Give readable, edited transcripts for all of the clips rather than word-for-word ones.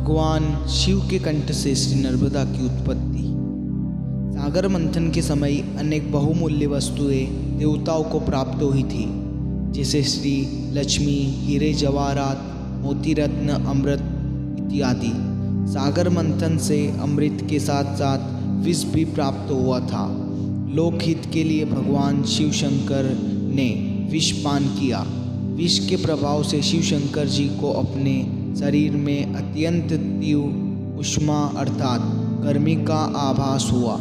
भगवान शिव के कंठ से श्री नर्मदा की उत्पत्ति। सागर मंथन के समय अनेक बहुमूल्य वस्तुएं देवताओं को प्राप्त हुई थी, जैसे श्री लक्ष्मी, हीरे जवाहरात, मोती रत्न, अमृत इत्यादि। सागर मंथन से अमृत के साथ साथ विष भी प्राप्त हुआ था। लोकहित के लिए भगवान शिव शंकर ने विष पान किया। विष के प्रभाव से शिव शंकर जी को अपने शरीर में अत्यंत तीव्र उष्मा अर्थात गर्मी का आभास हुआ।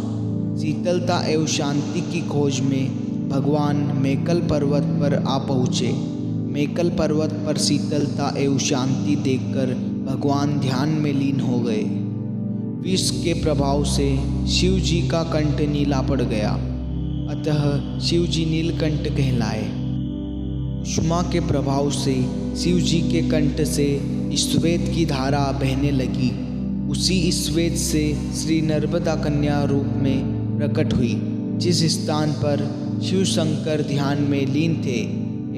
शीतलता एवं शांति की खोज में भगवान मेकल पर्वत पर आ पहुँचे। मेकल पर्वत पर शीतलता एवं शांति देखकर भगवान ध्यान में लीन हो गए। विष के प्रभाव से शिव जी का कंठ नीला पड़ गया, अतः शिव जी नीलकंठ कहलाए। उष्मा के प्रभाव से शिव जी के कंठ से श्वेत की धारा बहने लगी। उसी श्वेत से श्री नर्मदा कन्या रूप में प्रकट हुई। जिस स्थान पर शिव शंकर ध्यान में लीन थे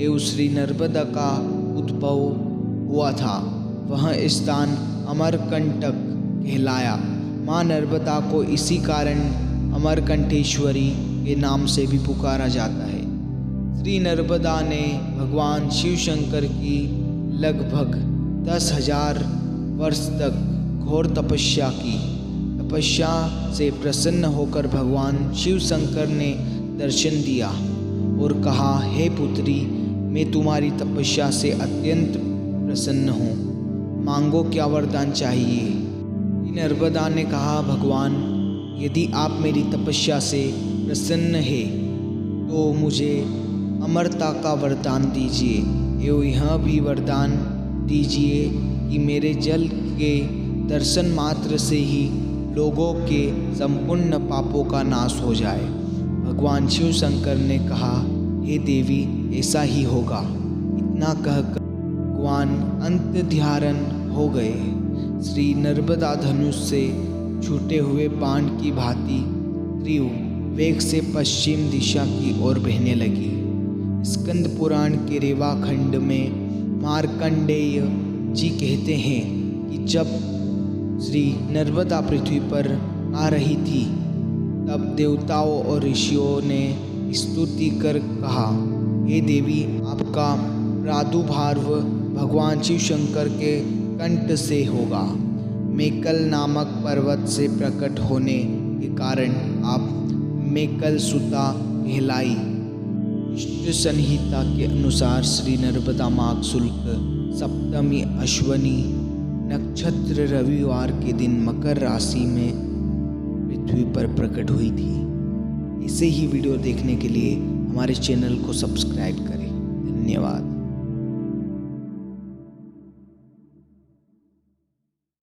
एवं श्री नर्मदा का उद्भव हुआ था, वह स्थान अमरकंटक कहलाया। माँ नर्मदा को इसी कारण अमरकंठेश्वरी के नाम से भी पुकारा जाता है। श्री नर्मदा ने भगवान शिव शंकर की लगभग 10,000 वर्ष तक घोर तपस्या की। तपस्या से प्रसन्न होकर भगवान शिव शंकर ने दर्शन दिया और कहा, हे पुत्री, मैं तुम्हारी तपस्या से अत्यंत प्रसन्न हूँ, मांगो क्या वरदान चाहिए। नर्मदा ने कहा, भगवान, यदि आप मेरी तपस्या से प्रसन्न हैं तो मुझे अमरता का वरदान दीजिए एवं यह भी वरदान दीजिए कि मेरे जल के दर्शन मात्र से ही लोगों के संपूर्ण पापों का नाश हो जाए। भगवान शिव शंकर ने कहा, हे देवी, ऐसा ही होगा। इतना कहकर भगवान अंत ध्यान हो गए। श्री नर्मदा धनुष से छूटे हुए बाण की भांति तीव्र वेग से पश्चिम दिशा की ओर बहने लगी। स्कंद पुराण के रेवा खंड में मार्कंडेय जी कहते हैं कि जब श्री नर्मदा पृथ्वी पर आ रही थी, तब देवताओं और ऋषियों ने स्तुति कर कहा, हे देवी, आपका प्रादुर्भाव भगवान शिव शंकर के कंठ से होगा। मेकल नामक पर्वत से प्रकट होने के कारण आप मेकल सुता कहलाई। विष्णु संहिता के अनुसार श्री नर्मदा माघ शुक्ल सप्तमी अश्वनी नक्षत्र रविवार के दिन मकर राशि में पृथ्वी पर प्रकट हुई थी। ऐसे ही वीडियो देखने के लिए हमारे चैनल को सब्सक्राइब करें। धन्यवाद।